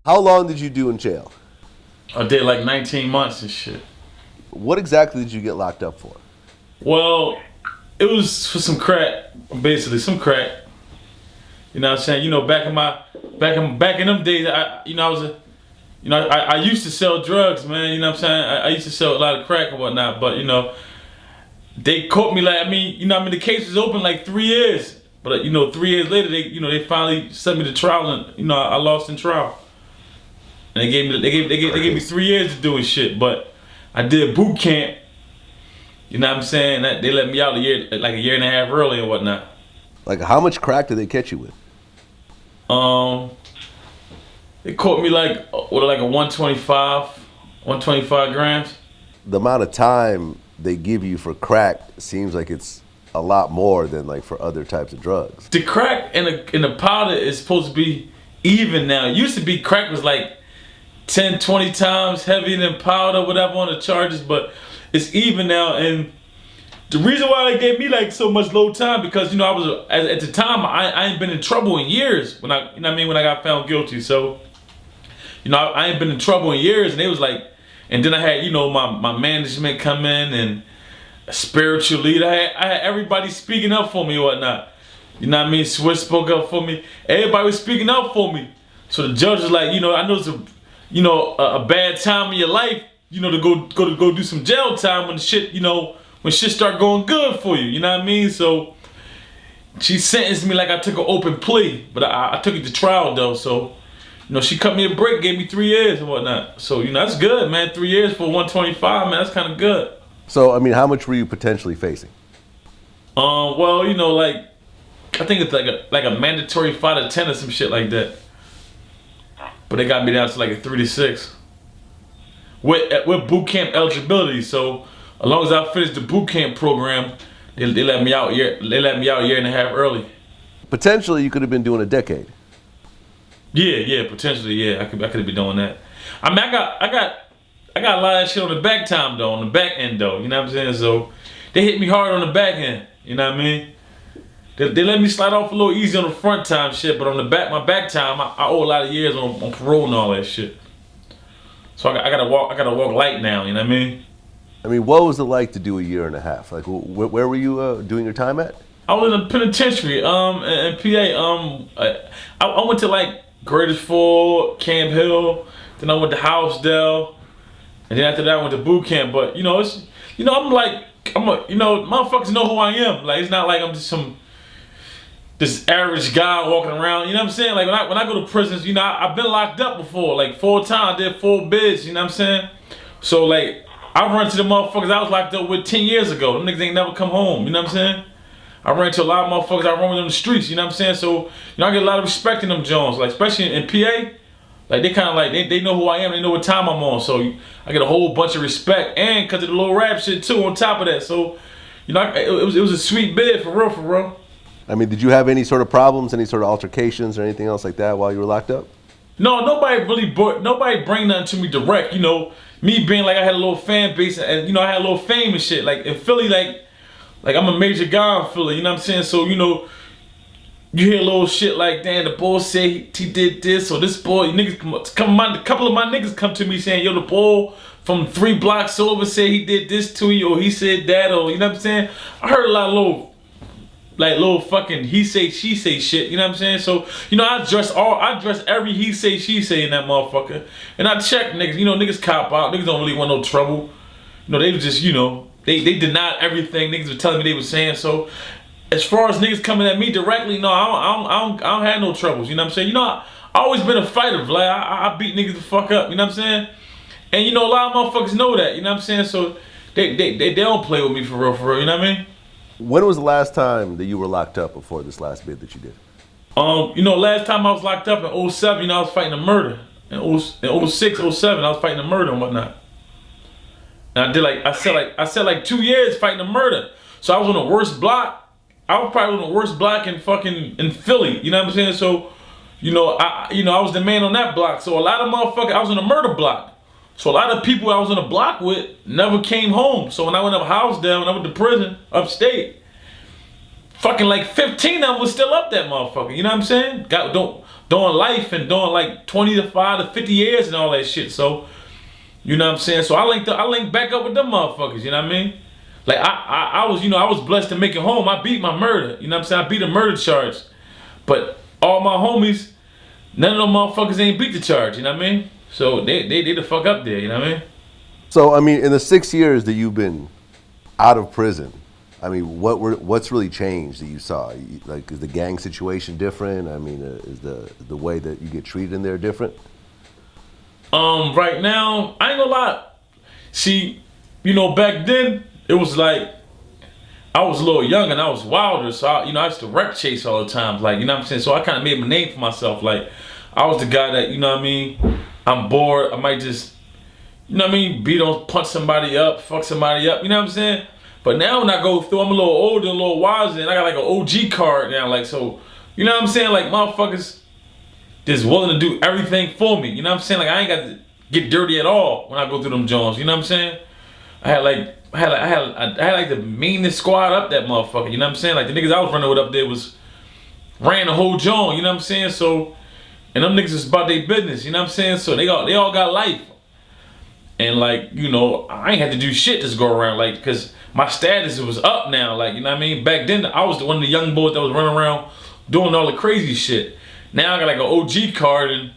How long did you do in jail? I did like 19 months and shit. What exactly did you get locked up for? Well, it was for some crack, basically some crack. You know what I'm saying? You know, back in them days, I was a, I used to sell drugs, man. You know what I'm saying? I used to sell a lot of crack and whatnot, but they caught me like, the case was open like 3 years. But 3 years later, they finally sent me to trial, and I lost in trial. And they gave me 3 years to doing shit. But I did boot camp. You know what I'm saying? They let me out like a year and a half early and whatnot. Like, how much crack did they catch you with? Um, they caught me like with like a 125 grams. The amount of time they give you for crack seems like it's a lot more than like for other types of drugs. The crack in the powder is supposed to be even now. It used to be crack was like 10, 20 times heavier than powder, whatever on the charges, but it's even now. And the reason why they gave me like so much low time because I was at the time I ain't been in trouble in years when when I got found guilty. So I ain't been in trouble in years, and they was like, and then I had my management come in and a spiritual leader. I had everybody speaking up for me or whatnot. You know what I mean? Swiss spoke up for me. Everybody was speaking up for me. So the judge was like, I know it's a bad time in your life, to go do some jail time when shit start going good for you. You know what I mean? So she sentenced me like I took an open plea, but I took it to trial though. So she cut me a break, gave me 3 years and whatnot. So that's good, man. 3 years for 125, man. That's kind of good. So, I mean, how much were you potentially facing? Well, like I think it's like a mandatory 5 to 10 or some shit like that. But they got me down to like a 3 to 6 with boot camp eligibility. So as long as I finished the boot camp program, they let me out a year and a half early. Potentially, you could have been doing a decade. Yeah, potentially, yeah. I could have been doing that. I mean, I got a lot of shit on the back time though, on the back end though. You know what I'm saying? So they hit me hard on the back end. You know what I mean? They let me slide off a little easy on the front time shit, but on my back time, I owe a lot of years on parole and all that shit. So I gotta walk light now. You know what I mean? I mean, what was it like to do a year and a half? Like, where were you doing your time at? I was in the penitentiary, in PA. I went to like Greatest Ford, Camp Hill, then I went to Housedale, and then after that I went to boot camp. But motherfuckers know who I am. Like, it's not like I'm just this average guy walking around. You know what I'm saying? Like when I go to prisons, I've been locked up before, like 4 times. I did 4 bids. You know what I'm saying? So like I run to the motherfuckers I was locked up with 10 years ago. Them niggas ain't never come home. You know what I'm saying? I ran into a lot of motherfuckers I run with on the streets. You know what I'm saying? So I get a lot of respect in them Jones. Like especially in PA. Like they kind of like they know who I am. They know what time I'm on. So I get a whole bunch of respect, and because of the little rap shit too on top of that. So it was a sweet bid for real. I mean, did you have any sort of problems, any sort of altercations or anything else like that while you were locked up? No, nobody bring nothing to me direct. Me being like I had a little fan base and I had a little fame and shit. Like in Philly, like I'm a major guy in Philly. You know what I'm saying? So you hear a little shit like, damn, the boy said he did this, or this boy, a couple of my niggas come to me saying, yo, the boy from 3 blocks over said he did this to you, or he said that, or you know what I'm saying? I heard a lot of little fucking he say she say shit, you know what I'm saying? So I dress every he say she say in that motherfucker, and I check niggas. Niggas cop out. Niggas don't really want no trouble. They was just they denied everything niggas were telling me they was saying. So as far as niggas coming at me directly, no, I don't have no troubles. You know what I'm saying? I always been a fighter, Vlad. I beat niggas the fuck up. You know what I'm saying? And a lot of motherfuckers know that. You know what I'm saying? So they don't play with me for real. You know what I mean? When was the last time that you were locked up before this last bid that you did? Last time I was locked up in '07, I was fighting a murder. In '06, '07, I was fighting a murder and whatnot. And I said like 2 years fighting a murder. So I was on the worst block. I was probably on the worst block in Philly. You know what I'm saying? So, I was the man on that block. So a lot of motherfuckers, I was on a murder block. So a lot of people I was on the block with never came home. So when I went up Housedale, when I went to prison upstate, fucking like 15 of them was still up that motherfucker. You know what I'm saying? Doing life and doing like 25 to 50 years and all that shit. So, you know what I'm saying? So I linked back up with them motherfuckers. You know what I mean? Like I was, I was blessed to make it home. I beat my murder. You know what I'm saying? I beat a murder charge. But all my homies, none of them motherfuckers ain't beat the charge. You know what I mean? So they the fuck up there. You know what I mean? So, I mean, in the 6 years that you've been out of prison, I mean, what's really changed that you saw? Like, is the gang situation different? I mean, is the way that you get treated in there different? Right now, I ain't gonna lie. See, back then it was like I was a little young and I was wilder, so I used to wreck chase all the time. Like, you know what I'm saying? So I kind of made my name for myself. Like, I was the guy that, you know what I mean? I'm bored. I might just, you know what I mean, punch somebody up, fuck somebody up, you know what I'm saying? But now when I go through, I'm a little older, a little wiser, and I got like an OG card now, like, so, you know what I'm saying? Like, motherfuckers just willing to do everything for me, you know what I'm saying? Like, I ain't got to get dirty at all when I go through them Jones, you know what I'm saying? I had like the meanest squad up that motherfucker, you know what I'm saying? Like, the niggas I was running with up there ran the whole Jones, you know what I'm saying? So, and them niggas is about their business, you know what I'm saying? So they all got life. And like, I ain't had to do shit just go around, like, cause my status was up now, like, you know what I mean? Back then, I was one of the young boys that was running around doing all the crazy shit. Now I got like an OG card, and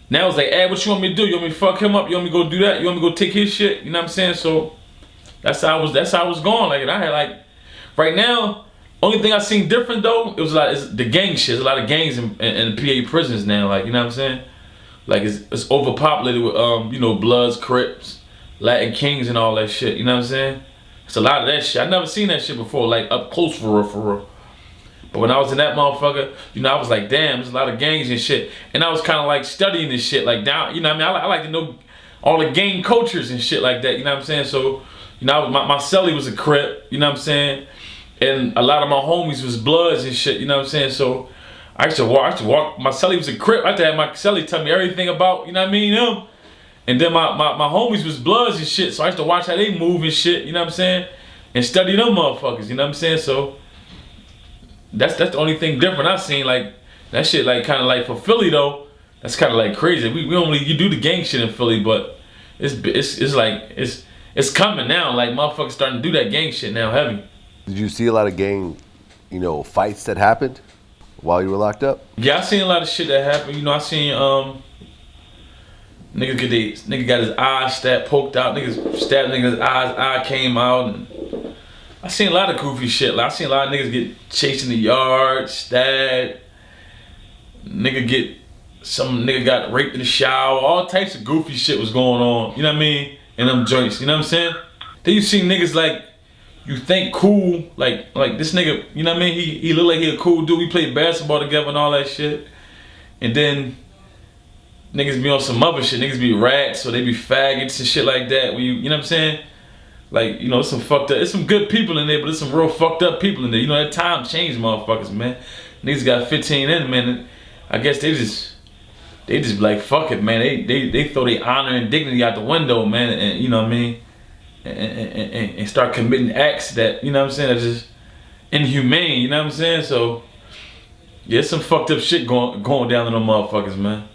now it's like, hey, what you want me to do? You want me to fuck him up? You want me to go do that? You want me to go take his shit? You know what I'm saying? So that's how I was going. Like, and I had like, right now, only thing I seen different though, it was it's the gang shit. There's a lot of gangs in PA prisons now, like, you know what I'm saying? Like, it's overpopulated with Bloods, Crips, Latin Kings, and all that shit. You know what I'm saying? It's a lot of that shit. I never seen that shit before, like up close for real. But when I was in that motherfucker, I was like, damn, there's a lot of gangs and shit. And I was kind of like studying this shit, like down. You know what I mean? I like to know all the gang cultures and shit like that. You know what I'm saying? So, my celly was a Crip. You know what I'm saying? And a lot of my homies was Bloods and shit. You know what I'm saying? So I used to walk. My celly was a Crip. I had to have my celly tell me everything about, you know what I mean, them. And then my homies was Bloods and shit. So I used to watch how they move and shit, you know what I'm saying? And study them motherfuckers, you know what I'm saying? So that's the only thing different I seen. Like, that shit, like, kind of like for Philly though, that's kind of like crazy. We only, you do the gang shit in Philly, but it's coming now. Like, motherfuckers starting to do that gang shit now heavy. Did you see a lot of gang, fights that happened while you were locked up? Yeah, I seen a lot of shit that happened. I seen nigga got his eyes poked out. Niggas stabbed niggas' eye came out. And I seen a lot of goofy shit. Like, I seen a lot of niggas get chased in the yard, stabbed. Some nigga got raped in the shower. All types of goofy shit was going on. You know what I mean? In them joints. You know what I'm saying? Then you see niggas like, you think cool, like this nigga, you know what I mean? He look like he a cool dude. We played basketball together and all that shit. And then niggas be on some other shit. Niggas be rats, so they be faggots and shit like that. When you know what I'm saying? Like, it's some fucked up, it's some good people in there, but there's some real fucked up people in there. That time changed motherfuckers, man. Niggas got 15 in, man. And I guess they just be like, fuck it, man. They throw their honor and dignity out the window, man. And you know what I mean? And start committing acts that, you know what I'm saying, that's just inhumane, you know what I'm saying? So, yeah, some fucked up shit going down to them motherfuckers, man.